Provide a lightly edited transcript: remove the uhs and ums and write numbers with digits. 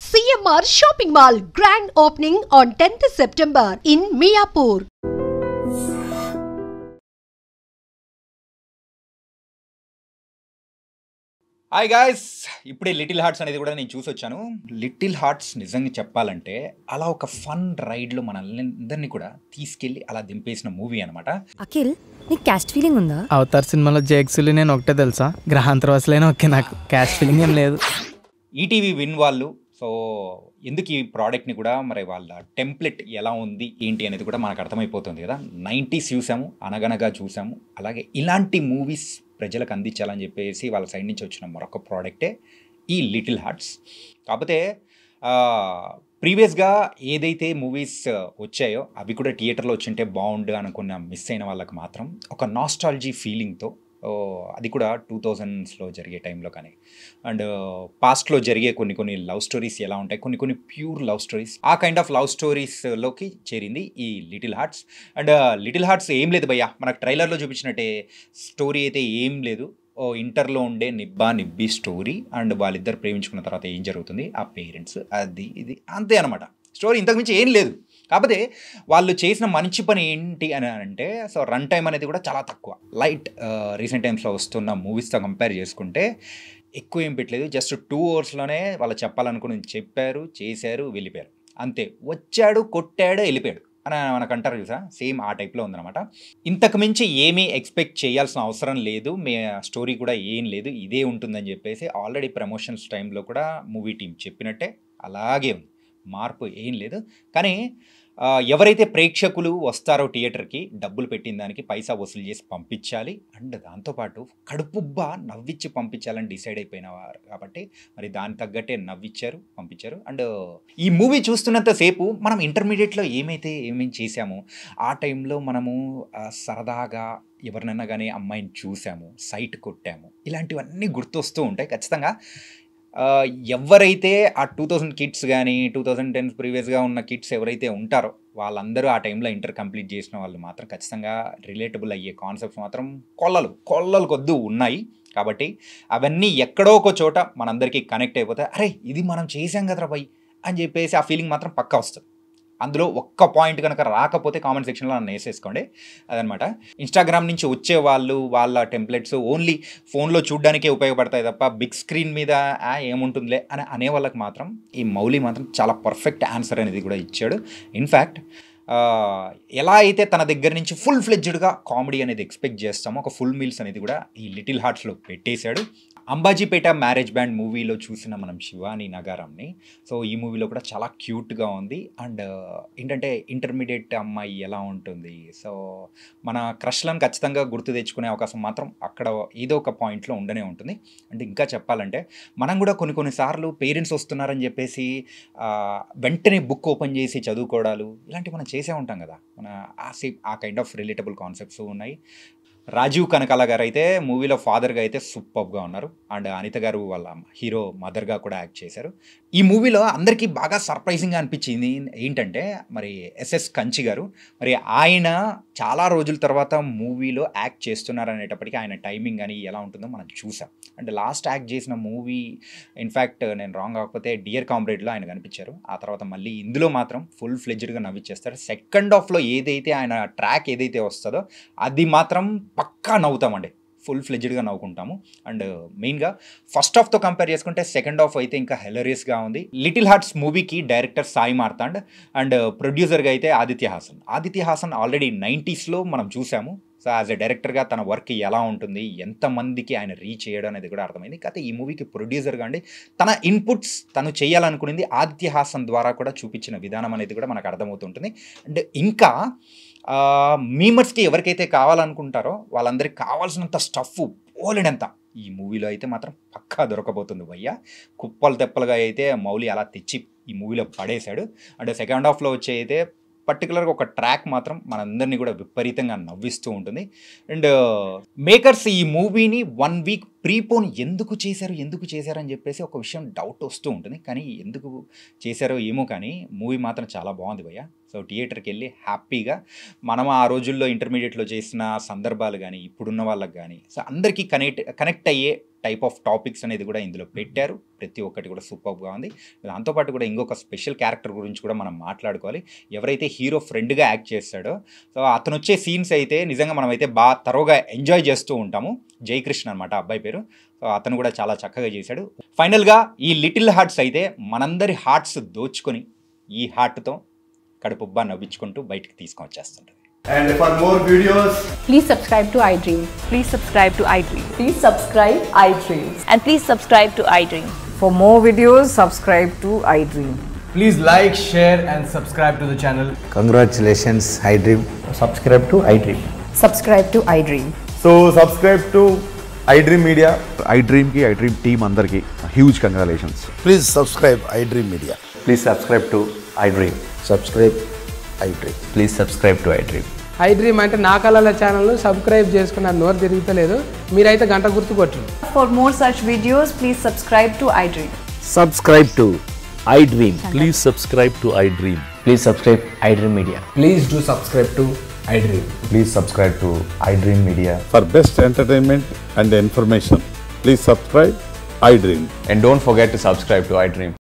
CMR Shopping Mall grand opening on 10th September in Miapur. Hi guys, ఇప్పుడే little hearts అనేది కూడా నేను చూసి వచ్చాను. లిటిల్ హార్ట్స్ నిజంగా చెప్పాలంటే అలా ఒక ఫన్ రైడ్లో మనల్ని కూడా తీసుకెళ్ళి అలా దింపేసిన మూవీ అనమాట. అఖిల్, నీకు క్యాస్ట్ ఫీలింగ్ ఉందా? అవతార్ సినిమాలో జేక్సులు నేను ఒకటే తెలుసా, గ్రహాంతరవాసులైనా ఓకే, నాకు క్యాస్ట్ ఫీలింగ్ ఏం లేదు. ఈటీవీ విన్ వాళ్ళు సో ఎందుకు ఈ ప్రోడక్ట్ని కూడా మరి వాళ్ళ టెంప్లెట్ ఎలా ఉంది ఏంటి అనేది కూడా మనకు అర్థమైపోతుంది కదా. 90s చూసాము, అనగనగా చూసాము, అలాగే ఇలాంటి మూవీస్ ప్రజలకు అందించాలని చెప్పేసి వాళ్ళ సైడ్ నుంచి వచ్చిన మరొక ప్రోడక్టే ఈ లిటిల్ హార్ట్స్. కాకపోతే ప్రీవియస్గా ఏదైతే మూవీస్ వచ్చాయో అవి కూడా థియేటర్లో వచ్చింటే బాగుండు అనుకున్న మిస్ అయిన వాళ్ళకి మాత్రం ఒక నాస్టాలజీ ఫీలింగ్తో, అది కూడా 2000స్లో జరిగే టైంలో కానీ అండ్ పాస్ట్లో జరిగే కొన్ని లవ్ స్టోరీస్ ఎలా ఉంటాయి, కొన్ని ప్యూర్ లవ్ స్టోరీస్, ఆ కైండ్ ఆఫ్ లవ్ స్టోరీస్లోకి చేరింది ఈ little hearts. And little hearts ఏం లేదు భయ్యా, మనకు ట్రైలర్లో చూపించినట్టే స్టోరీ అయితే ఏం లేదు. ఇంటర్లో ఉండే నిబ్బి స్టోరీ అండ్ వాళ్ళిద్దరు ప్రేమించుకున్న తర్వాత ఏం జరుగుతుంది, ఆ పేరెంట్స్, అది ఇది అంతే అనమాట. స్టోరీ ఇంతకుమించి ఏం లేదు. కాకపోతే వాళ్ళు చేసిన మంచి పని ఏంటి అని అంటే, సో రన్ టైం అనేది కూడా చాలా తక్కువ, లైట్. రీసెంట్ టైమ్స్లో వస్తున్న మూవీస్తో కంపేర్ చేసుకుంటే ఎక్కువ ఏం పెట్టలేదు. జస్ట్ 2 అవర్స్లోనే వాళ్ళు చెప్పాలనుకుని చెప్పారు, చేశారు, వెళ్ళిపోయారు అంతే. వచ్చాడు, కొట్టాడు, వెళ్ళిపోయాడు అని మనకు అంటారు చూసా, సేమ్ ఆ టైప్లో ఉందన్నమాట. ఇంతకు మించి ఏమీ ఎక్స్పెక్ట్ చేయాల్సిన అవసరం లేదు, స్టోరీ కూడా ఏం లేదు, ఇదే ఉంటుందని చెప్పేసి ఆల్రెడీ ప్రమోషన్స్ టైంలో కూడా మూవీ టీం చెప్పినట్టే అలాగే ఉంది, మార్పు ఏం లేదు. కానీ ఎవరైతే ప్రేక్షకులు వస్తారో థియేటర్కి, డబ్బులు పెట్టిన దానికి పైసా వసూలు చేసి పంపించాలి అండ్ దాంతోపాటు కడుపుబ్బా నవ్విచ్చి పంపించాలని డిసైడ్ అయిపోయినవారు కాబట్టి మరి దాని తగ్గట్టే నవ్విచ్చారు, పంపించారు. అండ్ ఈ మూవీ చూస్తున్నంతసేపు మనం ఇంటర్మీడియట్లో ఏమేమి చేసామో ఆ టైంలో మనము సరదాగా ఎవరినైనా కానీ అమ్మాయిని చూసాము, సైట్ కొట్టాము, ఇలాంటివన్నీ గుర్తొస్తూ ఉంటాయి ఖచ్చితంగా. ఎవరైతే ఆ 2000 కిడ్స్ కానీ 2010 ప్రీవియస్గా ఉన్న కిడ్స్ ఎవరైతే ఉంటారో వాళ్ళందరూ ఆ టైంలో ఇంటర్ కంప్లీట్ చేసిన వాళ్ళు మాత్రం ఖచ్చితంగా రిలేటబుల్ అయ్యే కాన్సెప్ట్స్ మాత్రం కొల్లలు కొద్దు ఉన్నాయి. కాబట్టి అవన్నీ ఎక్కడో ఒక చోట మనందరికీ కనెక్ట్ అయిపోతే, అరే ఇది మనం చేసాం కదరా బై అని చెప్పేసి ఆ ఫీలింగ్ మాత్రం పక్కా వస్తుంది. అందులో ఒక్క పాయింట్ కనుక రాకపోతే కామెంట్ సెక్షన్లో నన్ను వేసేసుకోండి. అదనమాట. ఇన్స్టాగ్రామ్ నుంచి వచ్చే వాళ్ళు వాళ్ళ టెంప్లెట్స్ ఓన్లీ ఫోన్లో చూడడానికే ఉపయోగపడతాయి తప్ప బిగ్ స్క్రీన్ మీద ఏముంటుందిలే అని అనే వాళ్ళకి మాత్రం ఈ మౌలి మాత్రం చాలా పర్ఫెక్ట్ ఆన్సర్ అనేది కూడా ఇచ్చాడు. ఇన్ఫ్యాక్ట్ ఎలా అయితే తన దగ్గర నుంచి ఫుల్ ఫ్లెడ్జ్డ్గా కామెడీ అనేది ఎక్స్పెక్ట్ చేస్తామో ఒక ఫుల్ మీల్స్ అనేది కూడా ఈ లిటిల్ హార్ట్స్లో పెట్టేశాడు. అంబాజీపేట మ్యారేజ్ బ్యాండ్ మూవీలో చూసిన మనం శివాని నగారంని, సో ఈ మూవీలో కూడా చాలా క్యూట్గా ఉంది. అండ్ ఏంటంటే ఇంటర్మీడియట్ అమ్మాయి ఎలా ఉంటుంది, సో మన క్రష్లను ఖచ్చితంగా గుర్తు తెచ్చుకునే అవకాశం మాత్రం అక్కడ ఏదో ఒక పాయింట్లో ఉండనే ఉంటుంది. అంటే ఇంకా చెప్పాలంటే మనం కూడా కొన్నిసార్లు పేరెంట్స్ వస్తున్నారని చెప్పేసి వెంటనే బుక్ ఓపెన్ చేసి చదువుకోవడాలు ఇలాంటివి మనం చేసే ఉంటాం కదా. మన ఆ కైండ్ ఆఫ్ రిలేటబుల్ కాన్సెప్ట్స్ ఉన్నాయి. రాజీవ్ కనకాల గారు అయితే మూవీలో ఫాదర్గా అయితే సూపర్గా ఉన్నారు. అండ్ అనిత గారు వాళ్ళ హీరో మదర్గా కూడా యాక్ట్ చేశారు. ఈ మూవీలో అందరికీ బాగా సర్ప్రైజింగ్గా అనిపించింది ఏంటంటే మరి ఎస్ఎస్ కంచి గారు, మరి ఆయన చాలా రోజుల తర్వాత మూవీలో యాక్ట్ చేస్తున్నారు అనేటప్పటికీ ఆయన టైమింగ్ అని ఎలా ఉంటుందో మనం చూసాం. అండ్ లాస్ట్ యాక్ట్ చేసిన మూవీ ఇన్ఫ్యాక్ట్ నేను రాంగ్ కాకపోతే డియర్ కామ్రేడ్లో ఆయన కనిపించారు. ఆ తర్వాత మళ్ళీ ఇందులో మాత్రం ఫుల్ ఫ్లెడ్జ్డ్గా నవ్విచ్చేస్తారు. సెకండ్ హాఫ్లో ఏదైతే ఆయన ట్రాక్ ఏదైతే వస్తుందో అది మాత్రం పక్కా నవ్వుతామండి, ఫుల్ ఫ్లెడ్జ్డ్గా నవ్వుకుంటాము. అండ్ మెయిన్గా ఫస్ట్ హాఫ్తో కంపేర్ చేసుకుంటే సెకండ్ హాఫ్ అయితే ఇంకా హెలరియస్గా ఉంది. లిటిల్ హార్ట్స్ మూవీకి డైరెక్టర్ సాయి మార్తాండ్ అండ్ ప్రొడ్యూసర్గా అయితే ఆదిత్య హాసన్ ఆల్రెడీ 90స్లో మనం చూసాము. సో యాజ్ ఎ డైరెక్టర్గా తన వర్క్ ఎలా ఉంటుంది, ఎంతమందికి ఆయన రీచ్ చేయడం అనేది కూడా అర్థమైంది. కాకపోతే ఈ మూవీకి ప్రొడ్యూసర్గా అండి తన ఇన్పుట్స్ తను చేయాలనుకునేది ఆదిత్య హాసన్ ద్వారా కూడా చూపించిన విధానం అనేది కూడా మనకు అర్థమవుతుంటుంది. అండ్ ఇంకా మీమర్స్కి ఎవరికైతే కావాలనుకుంటారో వాళ్ళందరికీ కావాల్సినంత స్టఫ్ పోలేనంత ఈ మూవీలో అయితే మాత్రం పక్కా దొరకబోతుంది భయ్య. కుప్పలు తెప్పలుగా అయితే మౌలి అలా తెచ్చి ఈ మూవీలో పడేశాడు. అంటే సెకండ్ హాఫ్లో వచ్చే అయితే పర్టికులర్గా ఒక ట్రాక్ మాత్రం మనందరినీ కూడా విపరీతంగా నవ్విస్తూ ఉంటుంది. అండ్ మేకర్స్ ఈ మూవీని 1 వీక్ ప్రీపోన్ ఎందుకు చేశారు అని చెప్పేసి ఒక విషయం డౌట్ వస్తూ ఉంటుంది. కానీ ఎందుకు చేశారో ఏమో కానీ మూవీ మాత్రం చాలా బాగుంది భయ్య. సో థియేటర్కి వెళ్ళి హ్యాపీగా మనం ఆ రోజుల్లో ఇంటర్మీడియట్లో చేసిన సందర్భాలు కానీ ఇప్పుడున్న వాళ్ళకి కానీ సో అందరికీ కనెక్ట్ అయ్యే టైప్ ఆఫ్ టాపిక్స్ అనేది కూడా ఇందులో పెట్టారు. ప్రతి ఒక్కటి కూడా సూపర్గా ఉంది. దాంతోపాటు కూడా ఇంకొక స్పెషల్ క్యారెక్టర్ గురించి కూడా మనం మాట్లాడుకోవాలి. ఎవరైతే హీరో ఫ్రెండ్గా యాక్ట్ చేస్తాడో సో అతను వచ్చే సీన్స్ అయితే నిజంగా మనం అయితే బాగా తరోగా ఎంజాయ్ చేస్తూ ఉంటాము. జయకృష్ణ అనమాట అబ్బాయి పేరు. సో అతను కూడా చాలా చక్కగా చేశాడు. ఫైనల్గా ఈ లిటిల్ హార్ట్స్ అయితే మనందరి హార్ట్స్ దోచుకొని ఈ హార్ట్తో కడుపుబ్బా నవ్వించుకుంటూ బయటికి తీసుకొని వచ్చేస్తుంటుంది. And for more videos, please subscribe to iDream. Please subscribe to iDream. Please subscribe iDream. And please subscribe to iDream. For more videos, subscribe to iDream. Please like, share and subscribe to the channel. Congratulations, iDream. Subscribe to iDream. Subscribe to iDream. so subscribe to iDream Media. iDream ki iDream team andarki huge congratulations. Please subscribe iDream Media. Please subscribe to iDream. Subscribe iDream. Please subscribe to iDream. iDream అంటే నా కళల ఛానల్ను subscribe చేసుకున్న నోరు తిరుగుతలేదు. మీరైతే గంట గుర్తు కొట్టండి. For more such videos, please subscribe to iDream. Subscribe to iDream. Please subscribe to iDream. Please subscribe iDream Media. Please do subscribe to iDream. Please subscribe to iDream Media. For best entertainment and information, please subscribe iDream. And don't forget to subscribe to iDream.